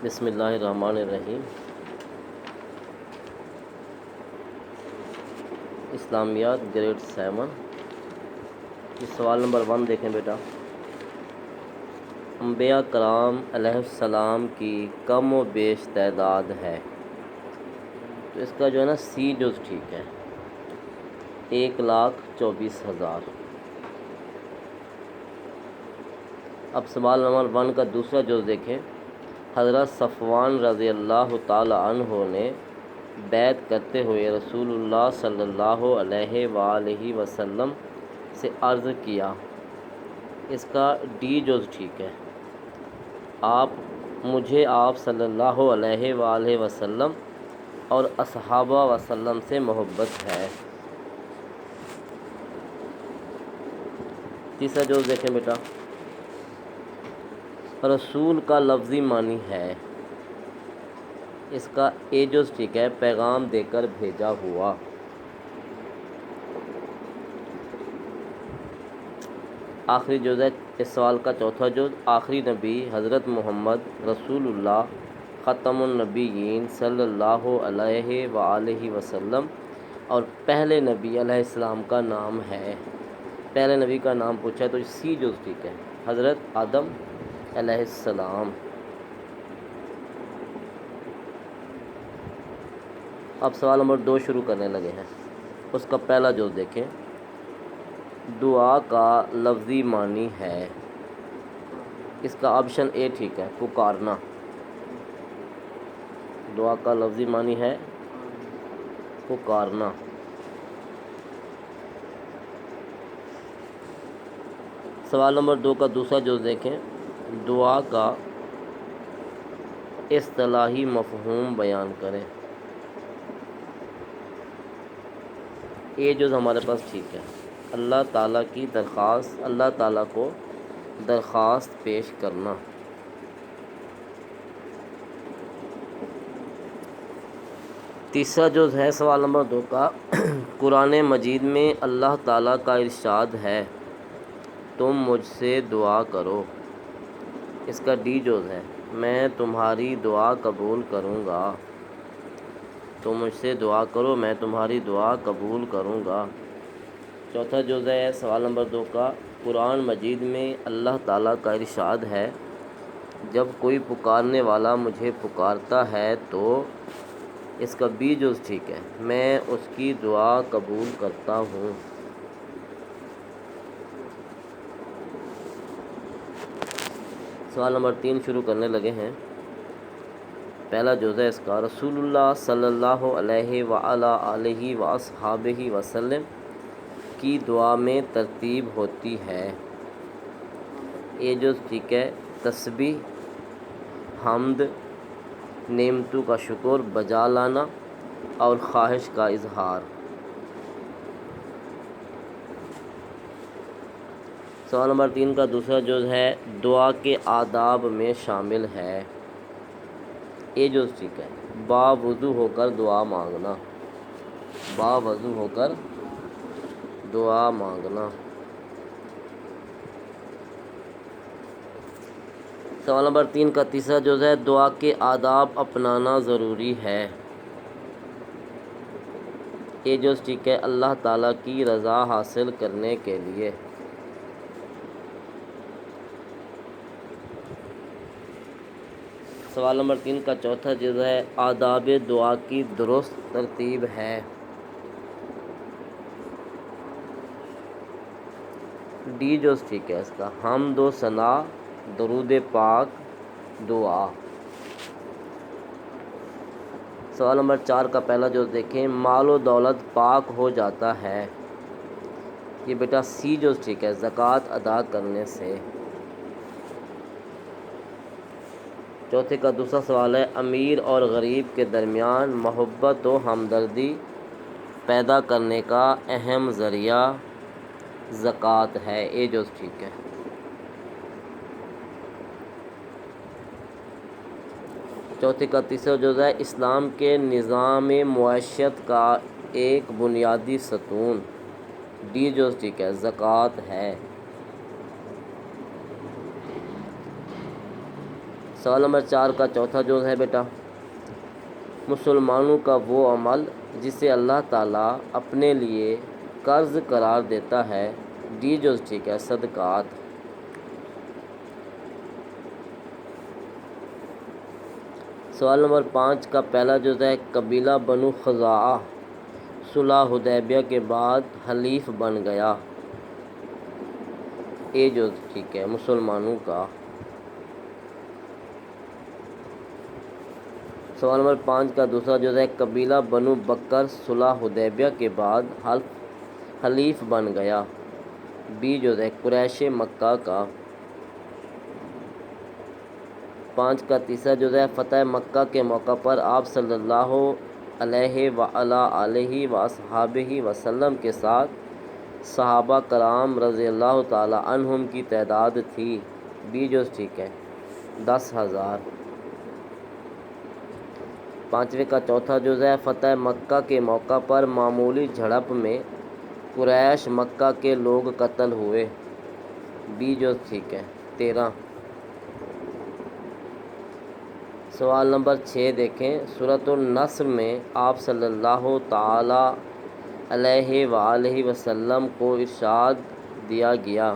بسم اللہ الرحمن الرحیم۔ اسلامیات گریڈ 7 کی سوال نمبر 1 دیکھیں بیٹا۔ انبیاء کرام علیہ السلام کی کم و بیش تعداد ہے، تو اس کا جو ہے نا سی جز ٹھیک ہے، 1,24,000۔ اب سوال نمبر 1 کا دوسرا جز دیکھیں۔ حضرت صفوان رضی اللہ تعالی عنہ نے بیعت کرتے ہوئے رسول اللہ صلی اللہ علیہ وآلہ وسلم سے عرض کیا، اس کا ڈی جز ٹھیک ہے، مجھے آپ صلی اللہ علیہ وآلہ وسلم اور اصحابہ وسلم سے محبت ہے۔ تیسرا جز دیکھیں بیٹا۔ رسول کا لفظی معنی ہے، اس کا اے جز ٹھیک ہے، پیغام دے کر بھیجا ہوا۔ آخری جز ہے اس سوال کا چوتھا جز۔ آخری نبی حضرت محمد رسول اللہ ختم النبیین صلی اللہ علیہ وآلہ وسلم اور پہلے نبی علیہ السلام کا نام ہے۔ پہلے نبی کا نام پوچھا تو سی جز ٹھیک ہے، حضرت آدم علیہ السلام۔ اب سوال نمبر 2 شروع کرنے لگے ہیں۔ اس کا پہلا جز دیکھیں۔ دعا کا لفظی معنی ہے، اس کا آپشن اے ٹھیک ہے، پکارنا۔ دعا کا لفظی معنی ہے پکارنا۔ سوال نمبر 2 کا دوسرا جز دیکھیں۔ دعا کا اصطلاحی مفہوم بیان کریں۔ یہ جز ہمارے پاس ٹھیک ہے، اللہ تعالیٰ کی درخواست، اللہ تعالیٰ کو درخواست پیش کرنا۔ تیسرا جز ہے سوال نمبر 2 کا۔ قرآن مجید میں اللہ تعالیٰ کا ارشاد ہے، تم مجھ سے دعا کرو، اس کا ڈی جز ہے، میں تمہاری دعا قبول کروں گا۔ تم مجھ سے دعا کرو، میں تمہاری دعا قبول کروں گا۔ چوتھا جز ہے سوال نمبر 2 کا۔ قرآن مجید میں اللہ تعالیٰ کا ارشاد ہے، جب کوئی پکارنے والا مجھے پکارتا ہے تو، اس کا بی جز ٹھیک ہے، میں اس کی دعا قبول کرتا ہوں۔ سوال نمبر 3 شروع کرنے لگے ہیں۔ پہلا جز ہے اس کا۔ رسول اللہ صلی اللہ علیہ وآلہ آلہ وصحبہ وسلم کی دعا میں ترتیب ہوتی ہے۔ یہ جز ٹھیک ہے، تسبیح، حمد، نعمتوں کا شکر بجا لانا اور خواہش کا اظہار۔ سوال نمبر 3 کا دوسرا جز ہے، دعا کے آداب میں شامل ہے۔ یہ جز ٹھیک ہے، باوضو ہو کر دعا مانگنا، باوضو ہو کر دعا مانگنا۔ سوال نمبر 3 کا تیسرا جز ہے، دعا کے آداب اپنانا ضروری ہے۔ یہ جز ٹھیک ہے، اللہ تعالیٰ کی رضا حاصل کرنے کے لیے۔ سوال نمبر 3 کا چوتھا جز ہے، آداب دعا کی درست ترتیب ہے۔ ڈی جز ٹھیک ہے اس کا، حمد و ثنا، درود پاک، دعا۔ سوال نمبر 4 کا پہلا جز دیکھیں۔ مال و دولت پاک ہو جاتا ہے، یہ بیٹا سی جز ٹھیک ہے، زکوٰۃ ادا کرنے سے۔ چوتھے کا دوسرا سوال ہے، امیر اور غریب کے درمیان محبت و ہمدردی پیدا کرنے کا اہم ذریعہ زکوٰۃ ہے۔ یہ جز ٹھیک ہے۔ چوتھے کا تیسرا جز ہے، اسلام کے نظام معیشت کا ایک بنیادی ستون، ڈی جز ٹھیک ہے، زکوٰۃ ہے۔ سوال نمبر 4 کا چوتھا جز ہے بیٹا، مسلمانوں کا وہ عمل جسے اللہ تعالیٰ اپنے لیے قرض قرار دیتا ہے۔ ڈی جز ٹھیک ہے، صدقات۔ سوال نمبر 5 کا پہلا جز ہے، قبیلہ بنو خزاعہ صلح حدیبیہ کے بعد حلیف بن گیا۔ اے جز ٹھیک ہے، مسلمانوں کا۔ سوال نمبر 5 کا دوسرا جز ہے، قبیلہ بنو بکر صلح حدیبیہ کے بعد حلیف بن گیا۔ بی جز ہے، قریش مکہ کا۔ 5 کا تیسرا جز ہے، فتح مکہ کے موقع پر آپ صلی اللہ علیہ وآلہ وصحبہ وسلم کے ساتھ صحابہ کرام رضی اللہ تعالی عنہم کی تعداد تھی۔ بی جز ٹھیک ہے، 10,000۔ 5ویں کا چوتھا جز ہے، فتح مکہ کے موقع پر معمولی جھڑپ میں قریش مکہ کے لوگ قتل ہوئے۔ بی جز ٹھیک ہے، 13۔ سوال نمبر 6 دیکھیں، سورۃ النصر میں آپ صلی اللہ تعالی علیہ وآلہ وسلم کو ارشاد دیا گیا۔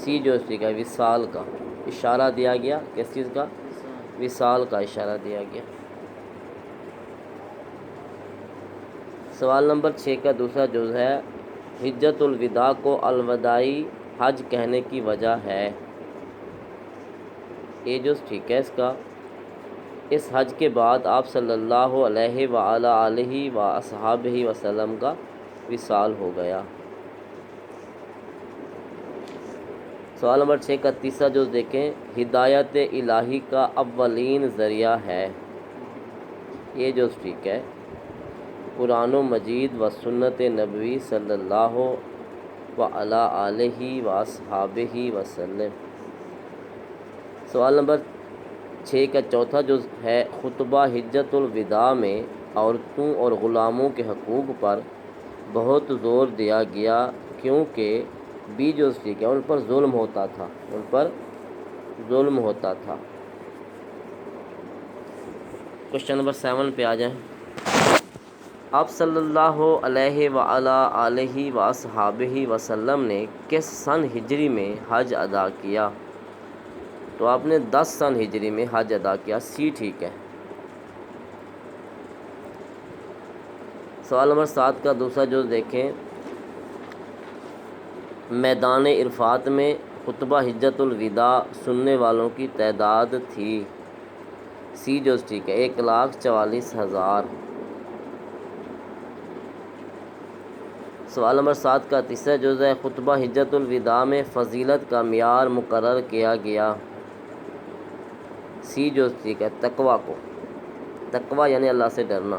سی جو ٹھیک ہے، وصال کا اشارہ دیا گیا۔ کس چیز کا؟ وصال کا اشارہ دیا گیا۔ سوال نمبر 6 کا دوسرا جز ہے، حجۃ الوداع کو الوداعی حج کہنے کی وجہ ہے۔ یہ جز ٹھیک ہے اس کا، اس حج کے بعد آپ صلی اللہ علیہ وآلہ وصحبہ وسلم کا وصال ہو گیا۔ سوال نمبر 6 کا تیسرا جز دیکھیں، ہدایت الہی کا اولین ذریعہ ہے۔ یہ جز ٹھیک ہے، قرآن مجید و سنت نبوی صلی اللہ علیہ وصحبہ وسلم۔ سوال نمبر 6 کا چوتھا جز ہے، خطبہ حجۃ الوداع میں عورتوں اور غلاموں کے حقوق پر بہت زور دیا گیا، کیونکہ بی جز ٹھیک ہے، ان پر ظلم ہوتا تھا، ان پر ظلم ہوتا تھا۔ کوشچن نمبر 7 پہ آ جائیں۔ آپ صلی اللہ علیہ وآلہ وصحبہ وسلم نے کس سن ہجری میں حج ادا کیا؟ تو آپ نے 10 سن ہجری میں حج ادا کیا۔ سی ٹھیک ہے۔ سوال نمبر 7 کا دوسرا جز دیکھیں، میدان عرفات میں خطبہ حجۃ الوداع سننے والوں کی تعداد تھی۔ سی جز ٹھیک ہے، 1,44,000۔ سوال نمبر 7 کا تیسرا جز ہے، خطبہ حجۃ الوداع میں فضیلت کا معیار مقرر کیا گیا۔ سی جز ٹھیک ہے، تقویٰ کو، تقویٰ یعنی اللہ سے ڈرنا۔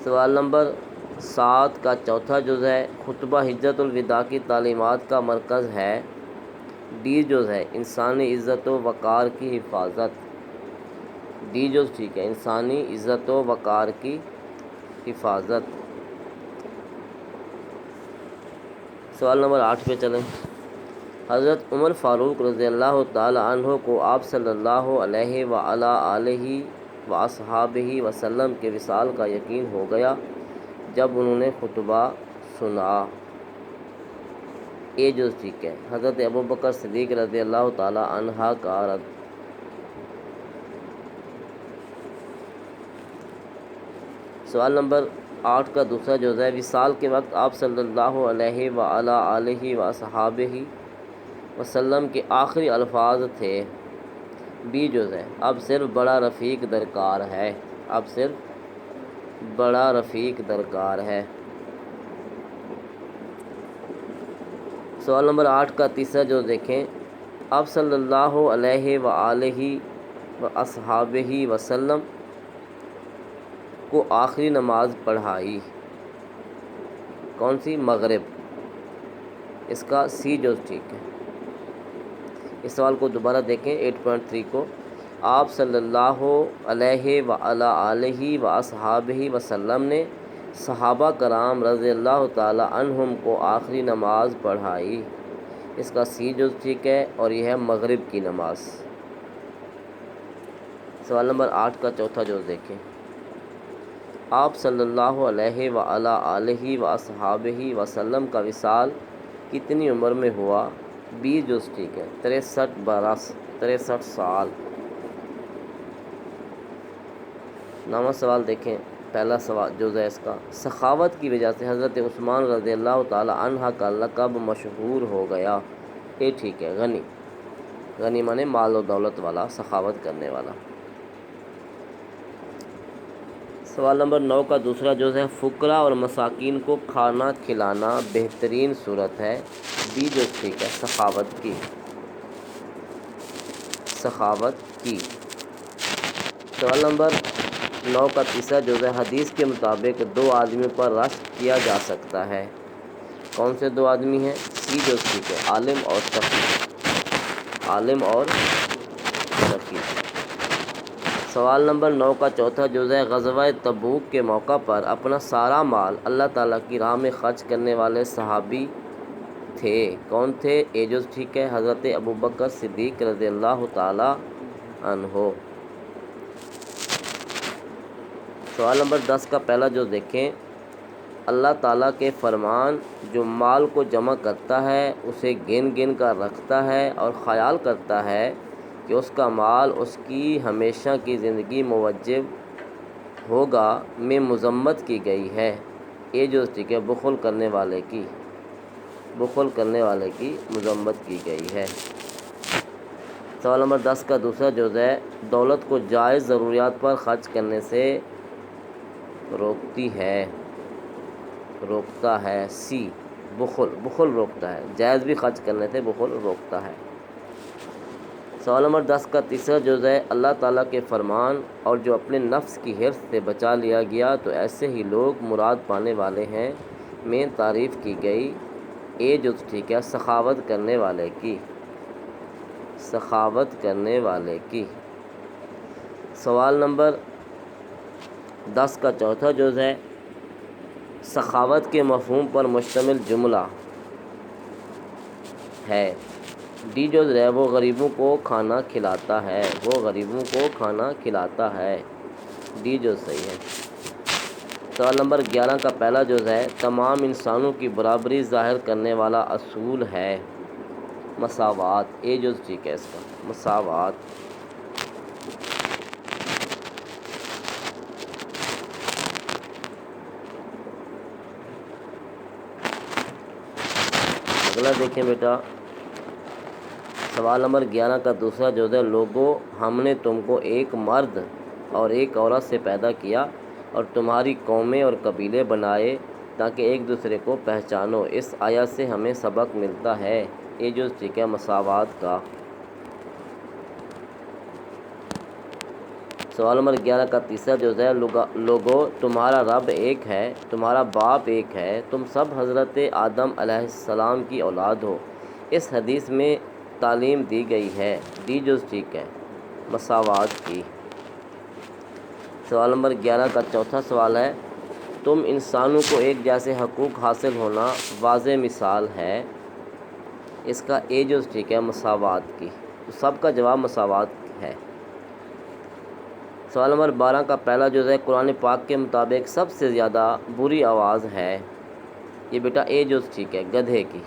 سوال نمبر 7 کا چوتھا جز ہے، خطبہ حجۃ الوداع کی تعلیمات کا مرکز ہے۔ ڈی جز ہے، انسانی عزت و وقار کی حفاظت۔ ڈی جز ٹھیک ہے، انسانی عزت و وقار کی حفاظت۔ سوال نمبر 8 پہ چلیں۔ حضرت عمر فاروق رضی اللہ تعالی عنہ کو آپ صلی اللہ علیہ وآلہ وصحبہ وسلم کے وصال کا یقین ہو گیا جب انہوں نے خطبہ سنا۔ اے جز ٹھیک ہے، حضرت ابوبکر صدیق رضی اللہ تعالی عنہ کا رد۔ سوال نمبر 8 کا دوسرا جز ہے، وصال کے وقت آپ صلی اللہ علیہ وآلہ وصحبہ وسلم کے آخری الفاظ تھے۔ بی جز ہے، اب صرف بڑا رفیق درکار ہے، اب صرف بڑا رفیق درکار ہے۔ سوال نمبر 8 کا تیسرا جو دیکھیں، آپ صلی اللہ علیہ وآلہ وصحبہ وسلم کو آخری نماز پڑھائی، کون سی؟ مغرب۔ اس کا سی جز ٹھیک ہے۔ اس سوال کو دوبارہ دیکھیں 8.3 کو، آپ صلی اللہ علیہ وآلہ وصحبہ وسلم نے صحابہ کرام رضی اللہ تعالی عنہم کو آخری نماز پڑھائی۔ اس کا سی جز ٹھیک ہے، اور یہ ہے مغرب کی نماز۔ سوال نمبر 8 کا چوتھا جز دیکھیں۔ آپ صلی اللہ علیہ وآلہ وصحابہ وسلم کا وصال کتنی عمر میں ہوا؟ 20 جز ٹھیک ہے، 63 برس، 63 سال۔ 9واں سوال دیکھیں۔ پہلا سوال جز ہے اس کا، سخاوت کی وجہ سے حضرت عثمان رضی اللہ تعالی عنہ کا لقب مشہور ہو گیا؟ یہ ٹھیک ہے، غنی۔ غنی مانے مال و دولت والا، سخاوت کرنے والا۔ سوال نمبر 9 کا دوسرا جز ہے، فقراء اور مساکین کو کھانا کھلانا بہترین صورت ہے؟ بی جز ٹھیک ہے، سخاوت کی۔ سخاوت کی۔ سوال نمبر 9 کا تیسرا جز ہے، حدیث کے مطابق 2 آدمیوں پر رشک کیا جا سکتا ہے؟ کون سے 2 آدمی ہیں؟ سی جز ٹھیک ہے، عالم اور تقی۔ عالم اور تقی۔ سوال نمبر 9 کا چوتھا جز ہے، غزوہ تبوک کے موقع پر اپنا سارا مال اللہ تعالیٰ کی راہ میں خرچ کرنے والے صحابی تھے؟ کون تھے؟ اے جز ٹھیک ہے، حضرت ابوبکر صدیق رضی اللہ تعالی عنہ۔ سوال نمبر 10 کا پہلا جز دیکھیں۔ اللہ تعالیٰ کے فرمان، جو مال کو جمع کرتا ہے اسے گن گن کر رکھتا ہے اور خیال کرتا ہے کہ اس کا مال اس کی ہمیشہ کی زندگی موجب ہوگا، میں مذمت کی گئی ہے؟ یہ جو ٹھیک ہے، بخل کرنے والے کی، بخل کرنے والے کی مذمت کی گئی ہے۔ سوال نمبر 10 کا دوسرا جز ہے، دولت کو جائز ضروریات پر خرچ کرنے سے روکتی ہے؟ روکتا ہے، سی بخل، بخل روکتا ہے، جائز بھی خرچ کرنے سے بخل روکتا ہے۔ سوال نمبر 10 کا تیسرا جز ہے، اللہ تعالیٰ کے فرمان، اور جو اپنے نفس کی حرص سے بچا لیا گیا تو ایسے ہی لوگ مراد پانے والے ہیں، میں تعریف کی گئی؟ اے جز ٹھیک ہے، سخاوت کرنے والے کی، سخاوت کرنے والے کی۔ سوال نمبر 10 کا چوتھا جز ہے، سخاوت کے مفہوم پر مشتمل جملہ ہے؟ ڈی جز ہے، وہ غریبوں کو کھانا کھلاتا ہے، وہ غریبوں کو کھانا کھلاتا ہے۔ ڈی جز صحیح ہے۔ سوال نمبر 11 کا پہلا جز ہے، تمام انسانوں کی برابری ظاہر کرنے والا اصول ہے؟ مساوات۔ اے جز ٹھیک ہے اس کا، مساوات۔ اگلا دیکھیں بیٹا، سوال نمبر 11 کا دوسرا جز ہے، لوگوں، ہم نے تم کو ایک مرد اور ایک عورت سے پیدا کیا اور تمہاری قومیں اور قبیلے بنائے تاکہ ایک دوسرے کو پہچانو۔ اس آیت سے ہمیں سبق ملتا ہے؟ یہ جز ٹھیک ہے، مساوات کا۔ سوال نمبر 11 کا تیسرا جز ہے، لوگوں، تمہارا رب ایک ہے، تمہارا باپ ایک ہے، تم سب حضرت آدم علیہ السلام کی اولاد ہو، اس حدیث میں تعلیم دی گئی ہے؟ ڈی جز ٹھیک ہے، مساوات کی۔ سوال نمبر 11 کا چوتھا سوال ہے، تم انسانوں کو ایک جیسے حقوق حاصل ہونا واضح مثال ہے؟ اس کا اے جز ٹھیک ہے، مساوات کی۔ تو سب کا جواب مساوات ہے۔ سوال نمبر 12 کا پہلا جز ہے، قرآن پاک کے مطابق سب سے زیادہ بری آواز ہے؟ یہ بیٹا اے جز ٹھیک ہے، گدھے کی۔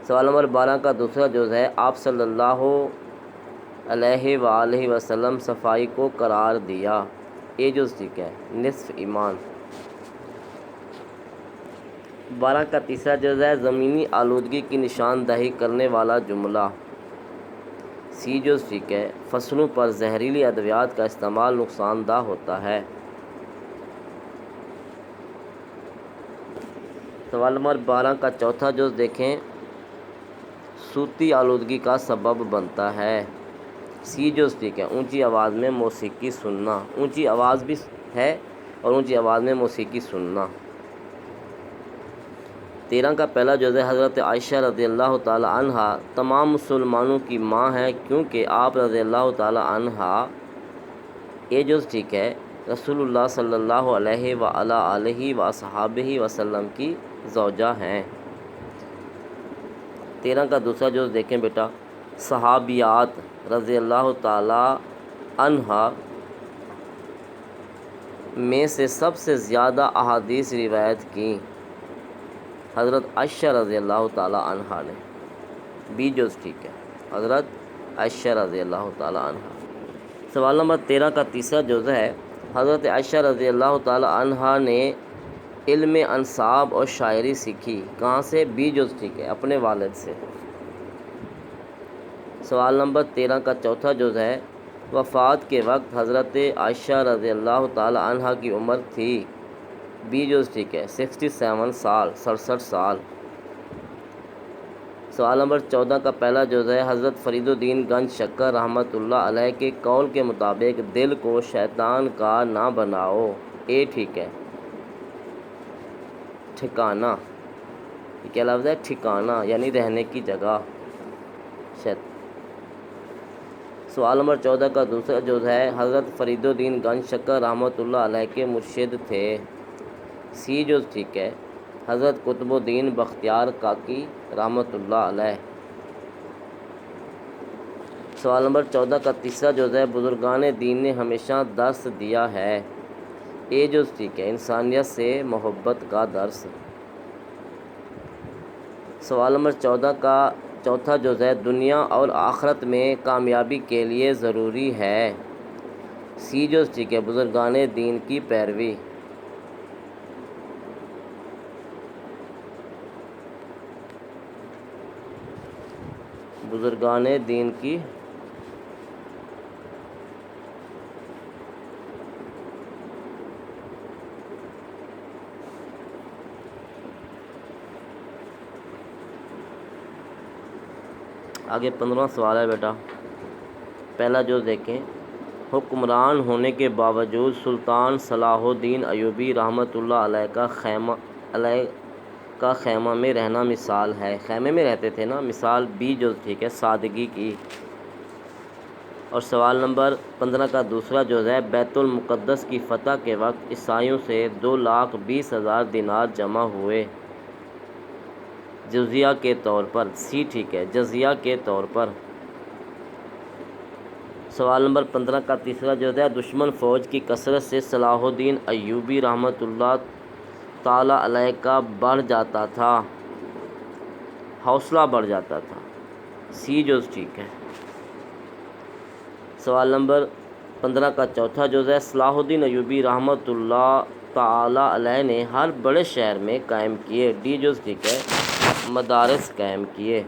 سوال نمبر 12 کا دوسرا جز ہے، آپ صلی اللہ علیہ وآلہ وسلم صفائی کو قرار دیا؟ اے جز ٹھیک ہے، نصف ایمان۔ 12 کا تیسرا جز ہے، زمینی آلودگی کی نشاندہی کرنے والا جملہ؟ سی جز ٹھیک ہے، فصلوں پر زہریلی ادویات کا استعمال نقصان دہ ہوتا ہے۔ سوال نمبر 12 کا چوتھا جز دیکھیں، صوتی آلودگی کا سبب بنتا ہے؟ سی جز ٹھیک ہے، اونچی آواز میں موسیقی سننا۔ اونچی آواز بھی ہے اور اونچی آواز میں موسیقی سننا۔ 13 کا پہلا جز ہے، حضرت عائشہ رضی اللہ تعالی عنہا تمام مسلمانوں کی ماں ہے کیونکہ آپ رضی اللہ تعالی عنہا، اے جز ٹھیک ہے، رسول اللہ صلی اللہ علیہ وآلہ آلہ وصحابہ وسلم کی زوجہ ہیں۔ 13 کا دوسرا جز دیکھیں بیٹا، صحابیات رضی اللہ تعالی عنہا میں سے سب سے زیادہ احادیث روایت کی حضرت عائشہ رضی اللہ تعالی عنہا نے۔ بی جز ٹھیک ہے، حضرت عائشہ رضی اللہ تعالی عنہا۔ سوال نمبر 13 کا تیسرا جز ہے، حضرت عائشہ رضی اللہ تعالی عنہا نے علم انساب اور شاعری سیکھی کہاں سے؟ بی جز ٹھیک ہے، اپنے والد سے۔ سوال نمبر 13 کا چوتھا جز ہے، وفات کے وقت حضرت عائشہ رضی اللہ تعالی عنہا کی عمر تھی؟ بی جز ٹھیک ہے، 67 سال، 67 سال۔ سوال نمبر 14 کا پہلا جز ہے، حضرت فرید الدین گنج شکر رحمۃ اللہ علیہ کے قول کے مطابق دل کو شیطان کا نہ بناؤ۔ اے ٹھیک ہے، ٹھکانہ، یہ کیا لفظ ہے؟ ٹھکانہ یعنی رہنے کی جگہ۔ سوال نمبر 14 کا دوسرا جز ہے، حضرت فرید الدین گنج شکر رحمۃ اللہ علیہ کے مرشد تھے؟ سی جز ٹھیک ہے، حضرت قطب الدین بختیار کاکی رحمۃ اللہ علیہ۔ سوال نمبر 14 کا تیسرا جز ہے، بزرگان دین نے ہمیشہ درس دیا ہے؟ اے جز ٹھیک ہے، انسانیت سے محبت کا درس۔ سوال نمبر 14 کا چوتھا جز ہے، دنیا اور آخرت میں کامیابی کے لیے ضروری ہے؟ سی جز ٹھیک ہے، بزرگان دین کی پیروی۔ بزرگان دین کی آگے 15واں سوال ہے بیٹا، پہلا جو دیکھیں، حکمران ہونے کے باوجود سلطان صلاح الدین ایوبی رحمۃ اللہ علیہ کا خیمہ میں رہنا مثال ہے؟ خیمے میں رہتے تھے نا، مثال بی جز ٹھیک ہے، سادگی کی۔ اور سوال نمبر 15 کا دوسرا جز ہے، بیت المقدس کی فتح کے وقت عیسائیوں سے 2,20,000 دینار جمع ہوئے جزیہ کے طور پر؟ سی ٹھیک ہے، جزیہ کے طور پر۔ سوال نمبر 15 کا تیسرا جو ہے، دشمن فوج کی کثرت سے صلاح الدین ایوبی رحمۃ اللہ تعالی علیہ کا بڑھ جاتا تھا، حوصلہ بڑھ جاتا تھا؟ سی جز ٹھیک ہے۔ سوال نمبر 15 کا چوتھا جو ہے، صلاح الدین ایوبی رحمۃ اللہ تعالی علیہ نے ہر بڑے شہر میں قائم کیے؟ ڈی جز ٹھیک ہے، مدارس قائم کیے۔